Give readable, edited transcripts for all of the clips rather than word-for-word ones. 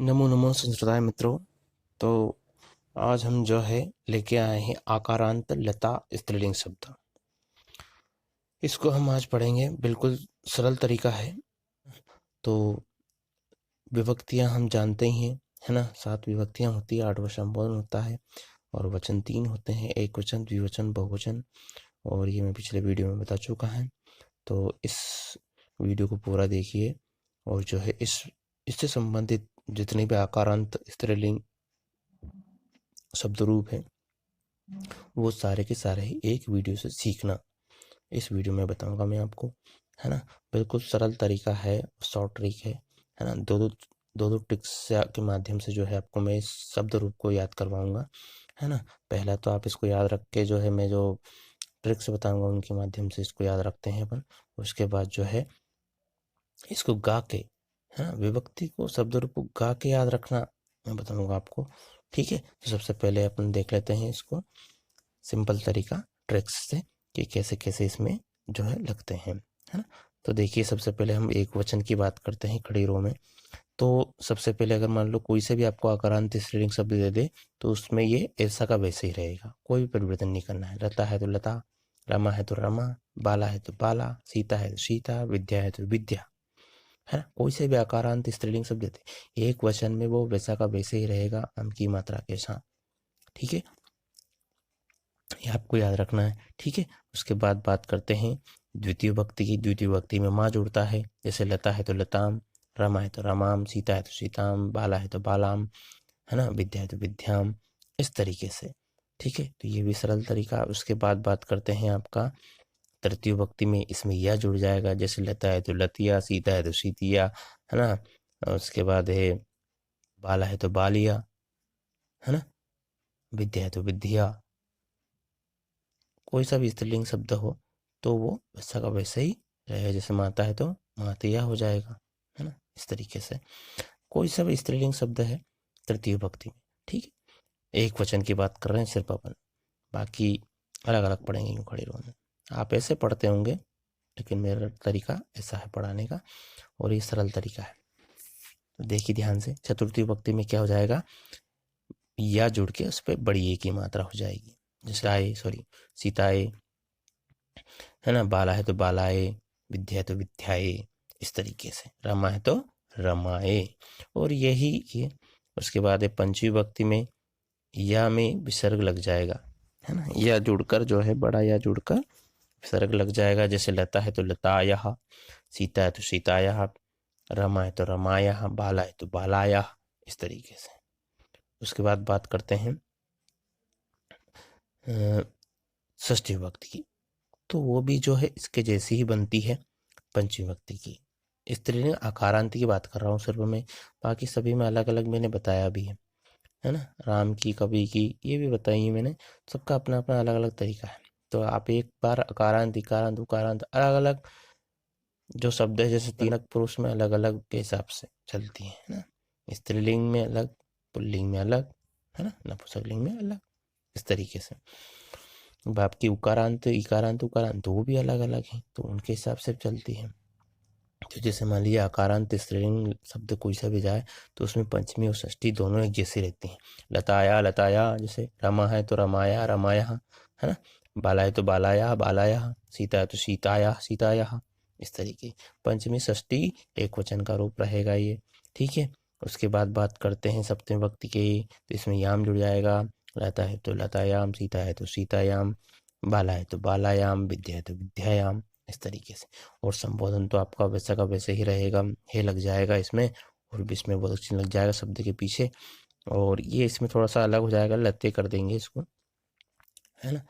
नमो नमो संस्कृताय मित्रों। तो आज हम जो है लेके आए हैं आकारांत लता स्त्रीलिंग शब्द। इसको हम आज पढ़ेंगे। बिल्कुल सरल तरीका है। तो विभक्तियां हम जानते ही हैं, है ना। 7 विभक्तियां होती है, 8वां संबोधन होता है और वचन 3 होते हैं, एक वचन, द्विवचन, बहुवचन। और ये मैं पिछले वीडियो में बता चुका है। तो इस वीडियो को पूरा देखिए और जो है इससे संबंधित जितने भी आकारांत स्त्रीलिंग शब्द रूप है वो सारे के सारे ही एक वीडियो से सीखना। इस वीडियो में बताऊंगा मैं आपको, है ना। बिल्कुल सरल तरीका है, शॉर्ट ट्रिक है ना। दो ट्रिक्स के माध्यम से जो है आपको मैं इस शब्द रूप को याद करवाऊंगा, है ना। पहला तो आप इसको याद रख के जो है मैं जो ट्रिक्स बताऊंगा उनके माध्यम से इसको याद रखते हैं अपन। उसके बाद जो है इसको गा के, है ना, विभक्ति को शब्द रूप को गा के याद रखना मैं बताऊंगा आपको। ठीक है, तो सबसे पहले अपन देख लेते हैं इसको सिंपल तरीका ट्रिक्स से कि कैसे कैसे इसमें जो है लगते हैं, है ना। तो देखिए, सबसे पहले हम एक वचन की बात करते हैं खड़ी रो में। तो सबसे पहले अगर मान लो कोई से भी आपको आकारांत स्त्रीलिंग शब्द दे दे तो उसमें ये ऐसा का वैसे ही रहेगा, कोई भी परिवर्तन नहीं करना है। लता है तो लता, रमा है तो रमा, बाला है तो बाला, सीता है तो सीता, विद्या है तो विद्या, है ना। कोई से भी आकारांत स्त्रीलिंग शब्द देते एक वचन में वो वैसा का वैसे ही रहेगा, अम की मात्रा के साथ। ठीक है, ये आपको याद रखना है। ठीक है, उसके बाद बात करते हैं द्वितीय विभक्ति की। द्वितीय विभक्ति में माँ जुड़ता है, जैसे लता है तो लताम, रमा है तो रमाम, सीता है तो सीताम, बाला है तो बालाम, है ना, विद्या है तो विद्याम, इस तरीके से। ठीक है, तो ये भी सरल तरीका। उसके बाद बात करते हैं आपका तृतीय विभक्ति में, इसमें या जुड़ जाएगा, जैसे लता है तो लतिया, सीता है तो सीतिया, है ना। और उसके बाद है बाला है तो बालिया, है ना, विद्या है तो विद्या। कोई सा भी स्त्रीलिंग शब्द हो तो वो वैसा का वैसे ही रहेगा, जैसे माता है तो मातिया हो जाएगा, है ना, इस तरीके से। कोई सा भी स्त्रीलिंग शब्द है तृतीय विभक्ति में। ठीक है, एक वचन की बात कर रहे हैं सिर्फ अपन, बाकी अलग अलग पढ़ेंगे यूँ खड़े रोने। आप ऐसे पढ़ते होंगे, लेकिन मेरा तरीका ऐसा है पढ़ाने का और ये सरल तरीका है। तो देखिए ध्यान से, चतुर्थी विभक्ति में क्या हो जाएगा, या जुड़ के उस पर बड़ी ए की मात्रा हो जाएगी, जैसे आए सॉरी सीताए, है ना, बाला है तो बालाए, विद्या है तो विद्याए, इस तरीके से। रमा है तो रमाए, और यही ये। उसके बाद है पंचमी विभक्ति में या में विसर्ग लग जाएगा, है ना, या जुड़कर जो है बड़ा या जुड़कर विसर्ग लग जाएगा, जैसे लता है तो लतायः, सीता है तो सीतायः, रमा है तो रमायः, बाला है तो बालायः, इस तरीके से। उसके बाद बात करते हैं षष्ठी विभक्ति की। तो वो भी जो है इसके जैसी ही बनती है पंचमी विभक्ति की। स्त्रीलिंग आकारांत की बात कर रहा हूँ सिर्फ मैं, बाकी सभी में अलग अलग मैंने बताया भी है ना। राम की, कवि की, ये भी बताई है मैंने। सबका अपना अपना अलग अलग तरीका है। तो आप एक बार अकारांत, इकारांत, उकारांत अलग अलग जो शब्द है, जैसे तीनक पुरुष में अलग अलग के हिसाब से चलती है ना। स्त्रीलिंग में अलग, पुल्लिंग में अलग, है ना, नपुंसकलिंग में अलग, इस तरीके से। अब आपकी उकारांत, इकारांत, उकारांत दो भी अलग अलग हैं, तो उनके हिसाब से चलती है। तो जैसे मान लीजिए आकारांत स्त्रीलिंग शब्द कोई सा भी जाए तो उसमें पंचमी और षष्ठी दोनों एक जैसी रहती हैं। लताया लताया, जैसे रमा है तो रमाया रमाया, है ना, बाला है तो बालाया बालाया, सीता है तो सीताया सीताया, इस तरीके। पंचमी षष्ठी एक वचन का रूप रहेगा ये। ठीक है, उसके बाद बात करते हैं सप्तमी विभक्ति के। तो इसमें याम जुड़ जाएगा, लता है तो लतायाम, सीता है तो सीतायाम, बाला है तो बालायाम, विद्या है तो विद्यायाम, इस तरीके से। और संबोधन तो आपका वैसा का वैसे ही रहेगा, हे लग जाएगा इसमें, और बीच में बहुत अच्छी लग जाएगा शब्द के पीछे। और ये इसमें थोड़ा सा अलग हो जाएगा, लते कर देंगे इसको, है ना।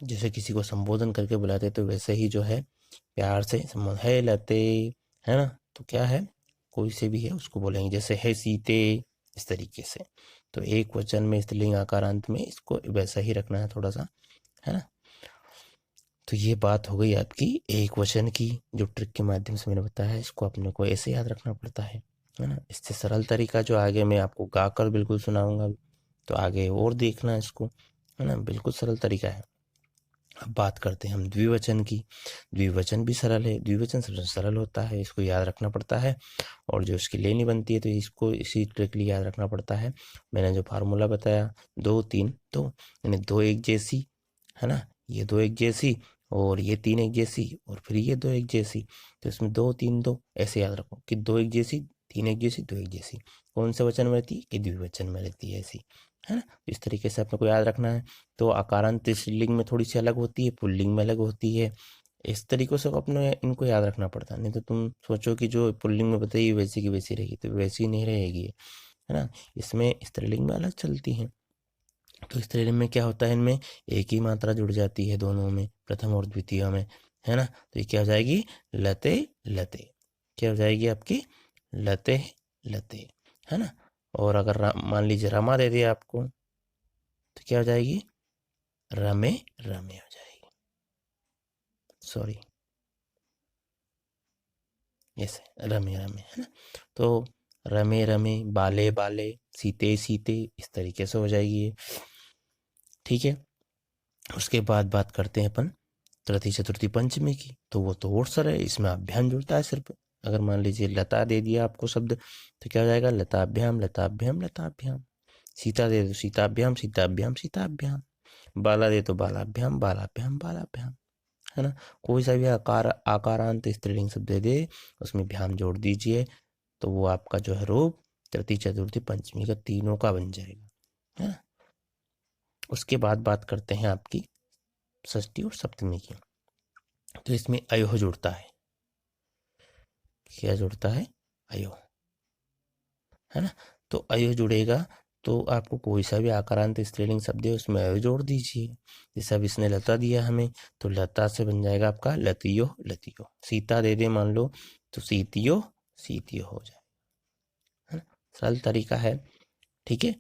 जैसे किसी को संबोधन करके बुलाते तो वैसे ही जो है प्यार से संबोधन, है लते, है ना। तो क्या है, कोई से भी है उसको बोलेंगे, जैसे है सीते, इस तरीके से। तो एक वचन में स्त्रीलिंग आकारांत में इसको वैसा ही रखना है थोड़ा सा, है ना। तो ये बात हो गई आपकी एक वचन की, जो ट्रिक के माध्यम से मैंने बताया, इसको अपने को ऐसे याद रखना पड़ता है ना। इससे सरल तरीका जो आगे मैं आपको गाकर बिल्कुल सुनाऊंगा, तो आगे और देखना इसको, है ना। बिल्कुल सरल तरीका है। अब बात करते हैं हम द्विवचन की। द्विवचन भी सरल है, द्विवचन सरल होता है, इसको याद रखना पड़ता है, और जो इसकी लेनी बनती है तो इसको इसी ट्रिकली याद रखना पड़ता है। मैंने जो फार्मूला बताया 2 3 2, यानी 2 एक जैसी, है ना, ये 2 एक जैसी और ये 3 एक जैसी और फिर ये 2 एक जैसी, तो इसमें 2 3 2 ऐसे याद रखो कि 2 एक जैसी, 3 एक जैसी, 2 एक जैसी। कौन से वचन में रहती है कि द्विवचन में रहती है ऐसी, है ना। इस तरीके से अपने को याद रखना है। तो आकारांत स्त्रीलिंग में थोड़ी सी अलग होती है, पुल्लिंग में अलग होती है। इस तरीकों से अपने इनको याद रखना पड़ता है, नहीं तो तुम सोचो कि जो पुल्लिंग में बताइए वैसी की वैसी रहेगी, तो वैसी नहीं रहेगी, है ना। इसमें स्त्रीलिंग में अलग चलती है। तो स्त्रीलिंग में क्या होता है, इनमें एक ही मात्रा जुड़ जाती है दोनों में, प्रथम और द्वितीय में, है ना। तो ये क्या हो जाएगी, लते लते, क्या हो जाएगी आपकी, लते लते, है ना। और अगर मान लीजिए रमा दे दिया आपको तो क्या हो जाएगी, रमे रमे हो जाएगी, सॉरी, ऐसे रमे रमे, है ना। तो रमे रमे, बाले बाले, सीते सीते, इस तरीके से हो जाएगी ये, ठीक है। उसके बाद बात करते हैं अपन तृतीय चतुर्थी पंचमी की। तो वो तो और सरल है, इसमें अभ्याम जुड़ता है सिर्फ। अगर मान लीजिए लता दे दिया आपको शब्द तो क्या हो जाएगा, लताभ्याम लताभ्याम लताभ्याम। सीता दे दो सीताभ्याम सीताभ्याम सीताभ्याम। बाला दे तो बालाभ्याम बालाभ्याम बालाभ्याम, है ना। कोई सा भी आकारांत स्त्रीलिंग शब्द दे दे उसमें भ्याम जोड़ दीजिए, तो वो आपका जो है रूप तृतीय चतुर्थी पंचमी का तीनों का बन जाएगा, है ना। उसके बाद बात करते हैं आपकी षष्ठी और सप्तमी की। तो इसमें अयोह जुड़ता है, क्या जुड़ता है, अयोह, है ना। तो अयोह जुड़ेगा तो आपको कोई सा भी आकारांत स्त्रीलिंग शब्द है उसमें अयोह जोड़ दीजिए। जैसे अब इसने लता दिया हमें तो लता से बन जाएगा आपका लतियो लतियो। सीता दे दे मान लो तो सीतियो सीतियो हो जाए, है ना। सरल तरीका है, ठीक है।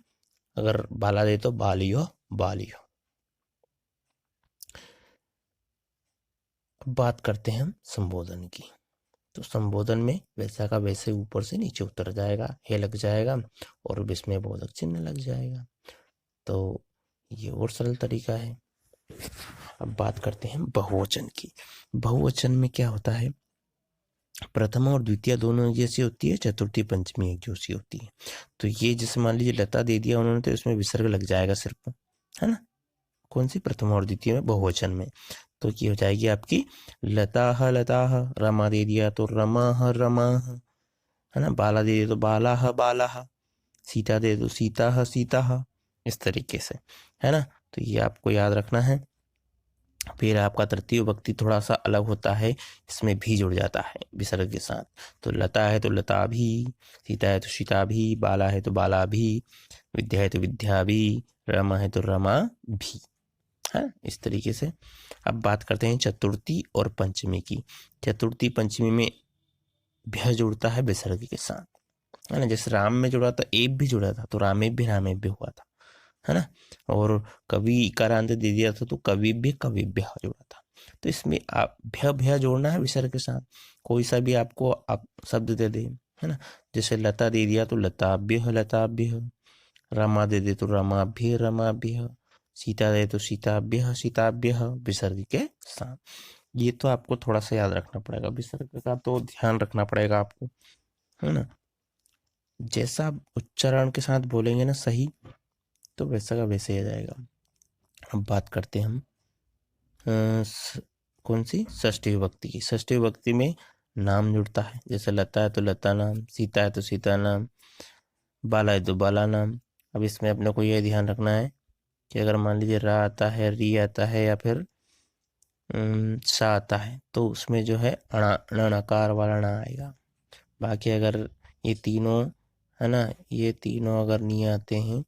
अगर बाला दे तो बालियो बालियो। अब बात करते हैं हम संबोधन की। तो संबोधन में वैसा का वैसे ऊपर से नीचे उतर जाएगा, हे लग जाएगा और विस्मय बोधक चिन्ह लग जाएगा। तो ये और सरल तरीका है। अब बात करते हैं बहुवचन की। बहुवचन में क्या होता है, प्रथमा और द्वितीय दोनों एक जैसी होती है, चतुर्थी पंचमी एक जैसी होती है। तो ये जैसे मान लीजिए लता दे दिया उन्होंने तो इसमें विसर्ग लग जाएगा सिर्फ, है ना। कौन सी, प्रथमा और द्वितीय में, बहुवचन में। तो ये हो जाएगी आपकी लताह लताह। रमा दे दिया तो रमाह रमाह, है ना। बाला दे दिया तो बालाह बालाह। सीता दे दो सीताह सीताह, इस तरीके से, है ना। तो ये आपको याद रखना है। फिर आपका तृतीय विभक्ति थोड़ा सा अलग होता है, इसमें भी जुड़ जाता है विसर्ग के साथ। तो लता है तो लता भी, सीता है तो सीता भी, बाला है तो बाला भी, विद्या है तो विद्या भी, रमा है तो रमा भी, है इस तरीके से। अब बात करते हैं चतुर्थी और पंचमी की। चतुर्थी पंचमी में भ्य जुड़ता है विसर्ग के साथ, है ना। जैसे राम में जुड़ा था, एब भी जुड़ा था तो रामेब भी हुआ था, है ना। और कवि इकारांत दे दिया था तो कविभ्य जुड़ा था। तो इसमें आप भ्य जोड़ना है विसर्ग के साथ। कोई सा भी आपको आप शब्द दे दे, है ना। जैसे लता दे दिया तो लताभ्य लताभ्य, रमा दे दे तो रमाभ्य रमाभ्य, सीता दे तो सीताभ्य सीताभ्य, विसर्ग के साथ। ये तो आपको थोड़ा सा याद रखना पड़ेगा, विसर्ग का तो ध्यान रखना पड़ेगा आपको, है ना। जैसा आप उच्चारण के साथ बोलेंगे ना सही, तो वैसा का वैसे आ जाएगा। अब बात करते हैं हम कौन सी, षष्ठी विभक्ति की। षष्ठी विभक्ति में नाम जुड़ता है, जैसे लता है तो लता नाम, सीता है तो सीता नाम, बाला है तो बाला नाम। अब इसमें अपने को यह ध्यान रखना है कि अगर मान लीजिए रा आता है, री आता है या फिर सा आता है तो उसमें जो है णकार वाला ना आएगा। बाकी अगर ये तीनों, है ना, ये तीनों अगर नहीं आते हैं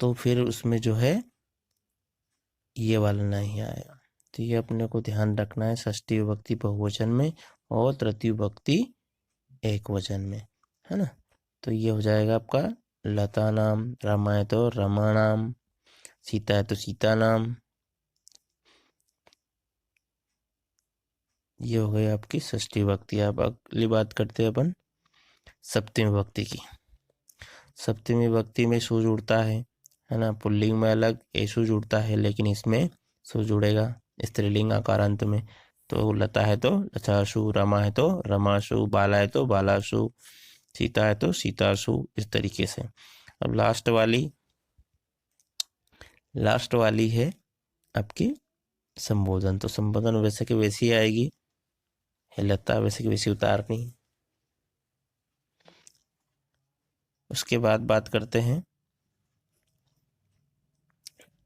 तो फिर उसमें जो है ये वाला नहीं आएगा। तो ये अपने को ध्यान रखना है षष्ठी विभक्ति बहुवचन में और तृतीय विभक्ति एक वचन में, है ना। तो ये हो जाएगा आपका लता नाम, रमा है तो रमा नाम, सीता है तो सीता नाम। ये हो गई आपकी षष्ठी विभक्ति। अब अगली बात करते हैं अपन सप्तमी विभक्ति की। सप्तमी विभक्ति में सो जुड़ता है है ना। पुल्लिंग में अलग एसु जुड़ता है, लेकिन इसमें सु जुड़ेगा स्त्रीलिंग आकारांत में। तो लता है तो लतासु, रमा है तो रमासु, बाला है तो बालासु, सीता है तो सीतासु, इस तरीके से। अब लास्ट वाली है आपकी संबोधन। तो संबोधन वैसे की वैसी आएगी, है लता वैसे की वैसी उतारनी। उसके बाद बात करते हैं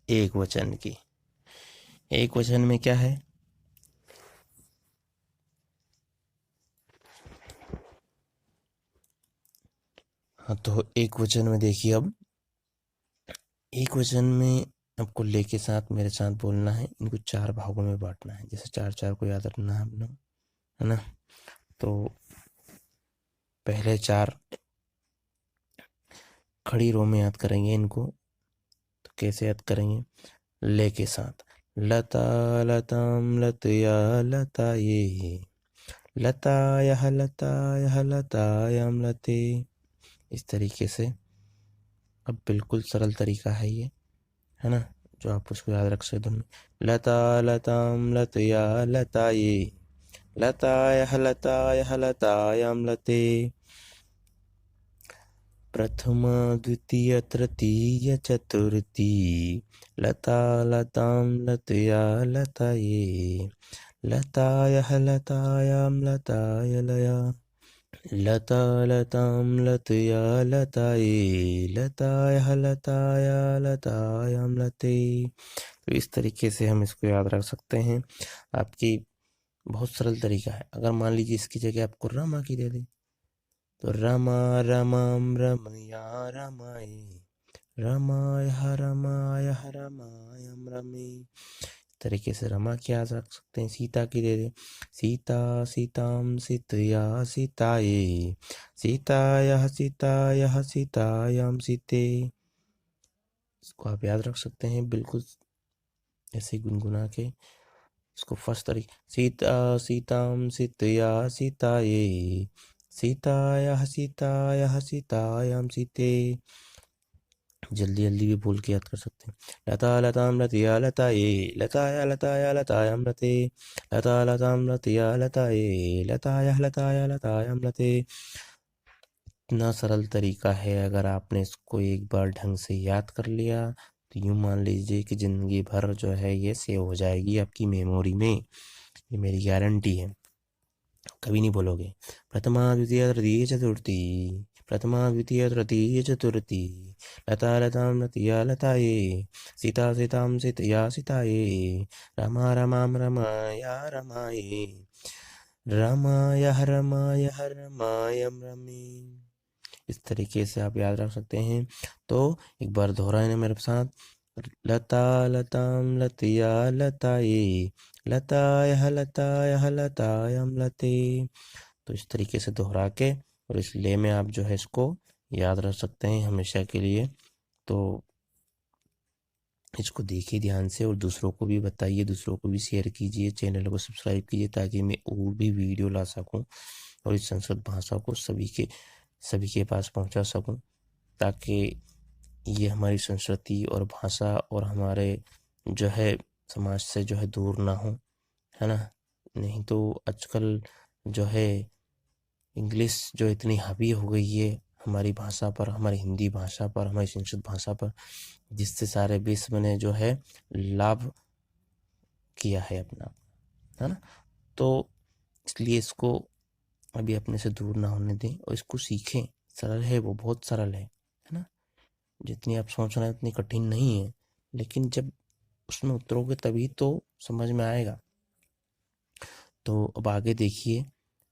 एक वचन की। एक वचन में क्या है, हाँ तो एक वचन में देखिए, अब एक वचन में आपको ले के साथ मेरे साथ बोलना है। इनको 4 भागों में बांटना है, जैसे 4 को याद रखना है अपना, है ना। तो पहले 4 खड़ी रो में याद करेंगे इनको। तो कैसे याद करेंगे, ले के साथ, लता लताम लतया लताये, लतायः लतायः लतायाम लते, इस तरीके से। अब बिल्कुल सरल तरीका है ये, है ना, जो आप उसको याद रख सकते हो। लता लताम लतया लताये, लतायः लतायः लतायाम लते, प्रथमा द्वितीय तृतीय चतुर्थी, लता लताम लतया लताये, लतायः लतायाम लताय लया, लता लताम लतया लताये, लतायः लताया लतायाम लते। तो इस तरीके से हम इसको याद रख सकते हैं। आपकी बहुत सरल तरीका है। अगर मान लीजिए इसकी जगह आपको रमा की दे दे, तो रमा रमाम रमया रमाये, रमायः रमायः रमायम रमे, तरीके से रमा की याद रख सकते हैं। सीता की दे दे, सीता सीताम सीतया सीताये, सीतायः सीतायः सीतायाम सीते, इसको आप याद रख सकते हैं बिल्कुल ऐसे गुनगुना के। इसको फर्स्ट तरीके, सीता सीताम सीतया सीताये, सीतायः सीतायः सीतायाम सीते, जल्दी जल्दी भी बोल के याद कर सकते हैं। लता लताम लतया लताये, लताया लताया लतायाम लते, लता लताम लतया लताये, लताया लताया लतायाम लते। इतना सरल तरीका है, अगर आपने इसको एक बार ढंग से याद कर लिया तो यूँ मान लीजिए कि ज़िंदगी भर जो है ये सेव हो जाएगी आपकी मेमोरी में, ये मेरी गारंटी है, कभी नहीं भूलोगे। प्रथमा द्वितीय तृतीय चतुर्थी, प्रथमा द्वितीय तृतीय चतुर्थी, लता लताम लतया लताये, सीता सीताम सीतया सीताये, रमा रमाम रमाया रमाये, रमायः रमायः रमायम रमे, इस तरीके से आप याद रख सकते हैं। तो एक बार दोहराए मेरे साथ, लता लताम लतया लताये, लतायः लतायः लतायाम लते। तो इस तरीके से दोहरा के और इस ले में आप जो है इसको याद रख सकते हैं हमेशा के लिए। तो इसको देखिए ध्यान से और दूसरों को भी बताइए, दूसरों को भी शेयर कीजिए, चैनल को सब्सक्राइब कीजिए, ताकि मैं और भी वीडियो ला सकूं और इस संस्कृत भाषा को सभी के पास पहुंचा सकूं, ताकि ये हमारी संस्कृति और भाषा और हमारे जो है समाज से जो है दूर ना हो, है ना। नहीं तो आजकल जो है इंग्लिश जो इतनी हावी हो गई है हमारी भाषा पर, हमारी हिंदी भाषा पर, हमारी संस्कृत भाषा पर, जिससे सारे विश्व ने जो है लाभ किया है अपना, है ना। तो इसलिए इसको अभी अपने से दूर ना होने दें और इसको सीखें। सरल है, वो बहुत सरल है ना। जितनी आप सोच रहे हैं उतनी कठिन नहीं है, लेकिन जब उसमें उतरोगे तभी तो समझ में आएगा। तो अब आगे देखिए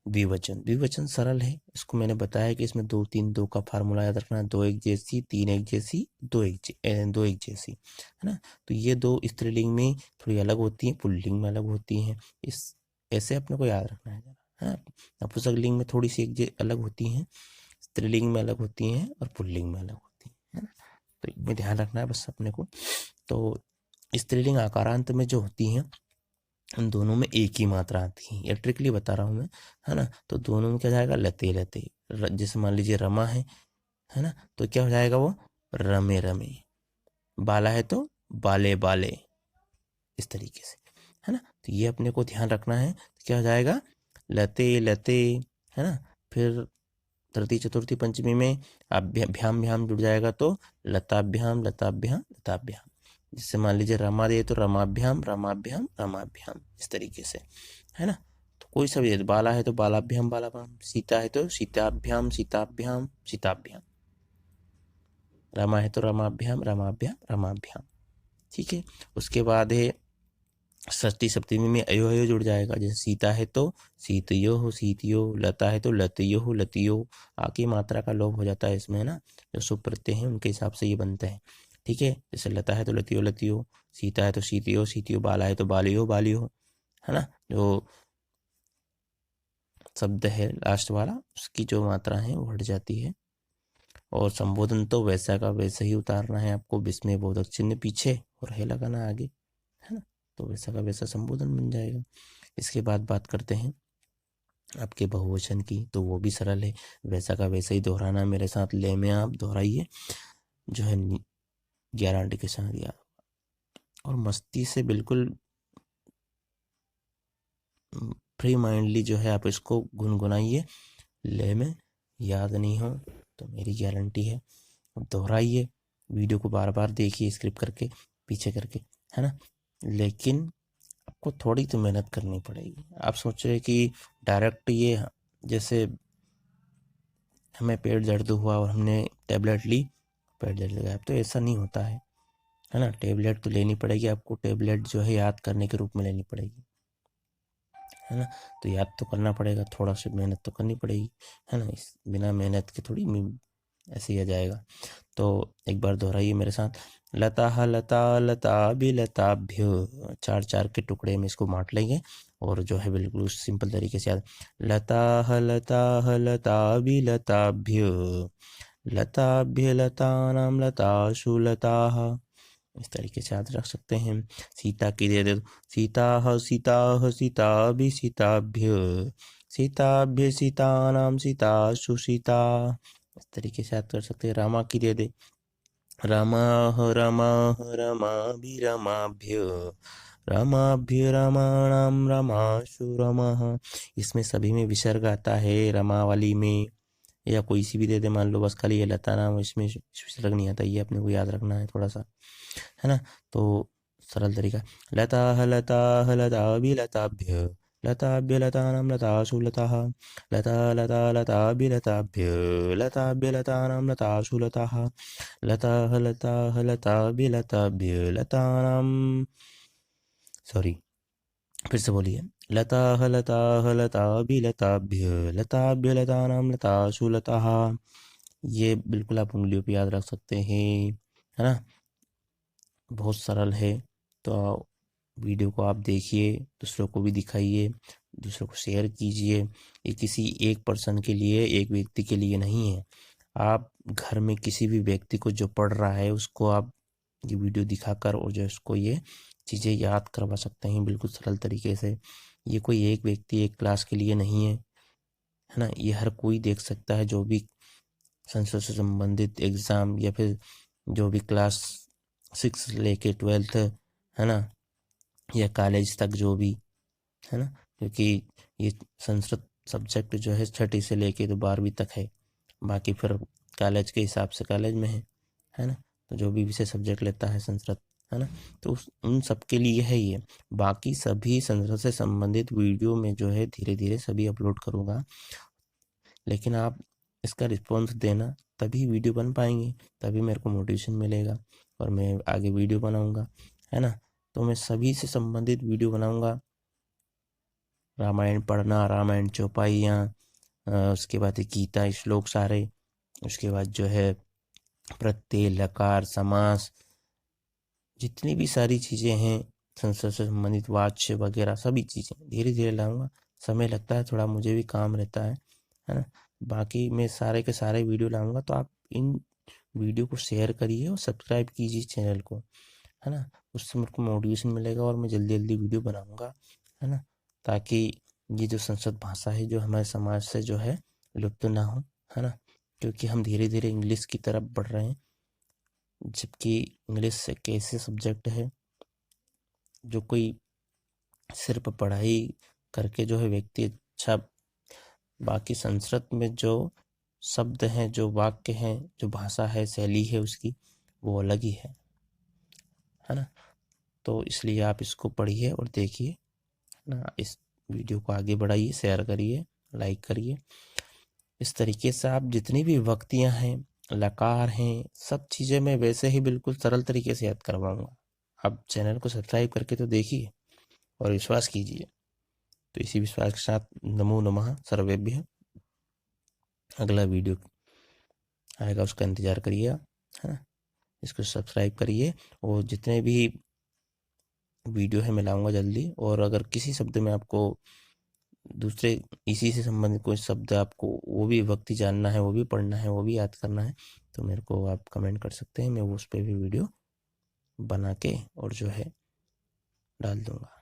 द्विवचन। द्विवचन सरल है, इसको मैंने बताया कि इसमें 2 3 2 का फार्मूला याद रखना है, 2 एक जैसी, 3 एक जैसी, 2 एक जैसी, है ना। तो ये 2 स्त्रीलिंग में थोड़ी अलग होती हैं, पुल्लिंग में अलग होती हैं। इस ऐसे अपने को याद रखना है, है। नपुंसकलिंग में थोड़ी सी अलग होती हैं, स्त्रीलिंग में अलग होती हैं और पुल्लिंग में अलग होती हैं, है ना। तो इनमें ध्यान रखना है बस अपने को। तो स्त्रीलिंग आकारांत में जो होती हैं उन दोनों में एक ही मात्रा आती है, ये ट्रिकली बता रहा हूँ मैं, है ना। तो दोनों में क्या जाएगा, लते लते। जैसे मान लीजिए रमा है ना, तो क्या हो जाएगा वो रमे रमे, बाला है तो बाले बाले, इस तरीके से, है ना। तो ये अपने को ध्यान रखना है। तो क्या हो जाएगा, लते लते, है ना। फिर तृतीय चतुर्थी पंचमी में भ्याम भ्याम जुड़ जाएगा तो लताभ्याम लताभ्याम लताभ्याम। जिससे मान लीजिए रमा दे तो रमाभ्याम रमाभ्याम रमाभ्याम, इस तरीके से, है ना। तो कोई सा भी, बाला है तो बालाभ्याम बालाभ्याम, सीता है तो सीताभ्याम सीताभ्याम सीताभ्याम, रमा है तो रमाभ्याम रमाभ्याम रमाभ्याम, ठीक है। उसके बाद है षष्ठी सप्तमी में अयो अयो जुड़ जाएगा। जैसे सीता है तो सीतयो हो सीतियो, लता है तो लतयो हो लतियो। आकी मात्रा का लोप हो जाता है इसमें, है ना। जो शुभ प्रत्यय हैं उनके हिसाब से ये बनते हैं, ठीक है। जैसे लता है तो लतियो लतियो, सीता है तो सीतियो सीतियो, बाला है तो बालियो बालियो, है ना। जो शब्द है लास्ट वाला उसकी जो मात्रा है वो हट जाती है। और संबोधन तो वैसा का वैसा ही उतारना है आपको, विस्मय बोधक चिन्ह पीछे और है लगाना आगे, है ना। तो वैसा का वैसा संबोधन बन जाएगा। इसके बाद बात करते हैं आपके बहुवचन की, तो वो भी सरल है। वैसा का वैसा ही दोहराना, मेरे साथ ले में आप दोहराइए, जो है गारंटी के साथ याद, और मस्ती से बिल्कुल फ्री माइंडली जो है आप इसको गुनगुनाइए। ले में याद नहीं हो तो मेरी गारंटी है अब दोहराइए, वीडियो को बार बार देखिए स्क्रिप्ट करके पीछे करके, है ना। लेकिन आपको थोड़ी तो मेहनत करनी पड़ेगी। आप सोच रहे कि डायरेक्ट ये, जैसे हमें पेट दर्द हुआ और हमने टैबलेट ली, पेट दर्द लगाया, तो ऐसा नहीं होता है ना। टैबलेट तो लेनी पड़ेगी आपको, टैबलेट जो है याद करने के रूप में लेनी पड़ेगी, है ना। तो याद तो करना पड़ेगा, थोड़ा सी मेहनत तो करनी पड़ेगी, है ना। इस बिना मेहनत के थोड़ी ऐसे ही आ जाएगा। तो एक बार दोहराइए मेरे साथ, लता लता लता भी लताभ्य, चार चार के टुकड़े में इसको बांट लेंगे और जो है बिल्कुल सिंपल तरीके से याद, लता लता लता भी लताभ्य, लताभ्य लतानाम लताशु लताः, इस तरीके से याद रख सकते हैं। सीता की दे दे तो सीता सीता भी सीताभ्य, सीताभ्य सीतानाम सीताशु सीता, इस तरीके से याद कर सकते हैं। रामा की दे दे, रमाः रमाभ्य, रमाभ्य रमाणाम रमाशु रमः। इसमें सभी में विसर्ग आता है, रमा वाली में, या कोई सी भी दे दे, मान लो बस खाली ये लता नाम, इसमें विसर्ग नहीं आता, ये अपने को याद रखना है थोड़ा सा, है ना। तो सरल तरीका, लता लता लता भी लताभ्य, लताभ्य लतानाम लताशु लताः, लता लता लता भी लताभ्य, लताभ्य लतानाम लताशु लताः, लता लता लता भी लताभ्य लतानाम, सॉरी फिर से बोलिए, लता लता लता भी लताभ्य, लताभ्य लतानाम लताशु लताः। ये बिल्कुल आप उंगलियों पे याद रख सकते हैं, है ना। बहुत सरल है। तो वीडियो को आप देखिए, दूसरों को भी दिखाइए, दूसरों को शेयर कीजिए। ये किसी एक पर्सन के लिए, एक व्यक्ति के लिए नहीं है। आप घर में किसी भी व्यक्ति को जो पढ़ रहा है उसको आप ये वीडियो दिखाकर और जो इसको ये चीज़ें याद करवा सकते हैं बिल्कुल सरल तरीके से। ये कोई एक व्यक्ति एक क्लास के लिए नहीं है ना। ये हर कोई देख सकता है, जो भी संस्कृत से संबंधित एग्ज़ाम या फिर जो भी क्लास 6 लेके 12th, है ना, या कॉलेज तक जो भी, है ना। क्योंकि ये संस्कृत सब्जेक्ट जो है 6ठी से लेके तो 12वीं तक है। बाकी फिर कॉलेज के हिसाब से कॉलेज में है ना। तो जो भी विषय सब्जेक्ट लेता है संस्कृत, है ना, तो उन सब के लिए है ये। बाकी सभी संस्कृत से संबंधित वीडियो में जो है धीरे धीरे सभी अपलोड करूँगा, लेकिन आप इसका रिस्पॉन्स देना, तभी वीडियो बन पाएंगे, तभी मेरे को मोटिवेशन मिलेगा और मैं आगे वीडियो बनाऊंगा, है ना। तो मैं सभी से संबंधित वीडियो बनाऊंगा। रामायण पढ़ना, रामायण चौपाइयाँ, उसके बाद गीता श्लोक सारे, उसके बाद जो है प्रत्यय लकार समास, जितनी भी सारी चीज़ें हैं संस्कृत से संबंधित वाच्य वगैरह सभी चीज़ें धीरे धीरे लाऊंगा। समय लगता है थोड़ा, मुझे भी काम रहता है ना। बाकी मैं सारे के सारे वीडियो लाऊंगा, तो आप इन वीडियो को शेयर करिए और सब्सक्राइब कीजिए चैनल को, है ना। उससे मेरे को मोटिवेशन मिलेगा और मैं जल्दी जल्दी वीडियो बनाऊंगा, है ना, ताकि ये जो संस्कृत भाषा है जो हमारे समाज से जो है लुप्त ना हो, है ना। क्योंकि हम धीरे धीरे इंग्लिश की तरफ बढ़ रहे हैं, जबकि इंग्लिश एक ऐसे सब्जेक्ट है जो कोई सिर्फ पढ़ाई करके जो है व्यक्ति अच्छा, बाकी संस्कृत में जो शब्द हैं, जो वाक्य हैं, जो भाषा है, शैली है उसकी, वो अलग ही है ना। तो इसलिए आप इसको पढ़िए और देखिए ना। इस वीडियो को आगे बढ़ाइए, शेयर करिए, लाइक करिए। इस तरीके से आप जितनी भी वक्तियाँ हैं, लकार हैं, सब चीज़ें मैं वैसे ही बिल्कुल सरल तरीके से याद करवाऊँगा। आप चैनल को सब्सक्राइब करके तो देखिए और विश्वास कीजिए। तो इसी विश्वास के साथ नमो नमः सर्वेभ्यः। अगला वीडियो आएगा, उसका इंतज़ार करिए, है ना। इसको सब्सक्राइब करिए और जितने भी वीडियो है मैं लाऊंगा जल्दी। और अगर किसी शब्द में आपको दूसरे इसी से संबंधित कोई शब्द आपको वो भी वक्ति जानना है, वो भी पढ़ना है, वो भी याद करना है, तो मेरे को आप कमेंट कर सकते हैं। मैं उस पर भी वीडियो बना के और जो है डाल दूंगा।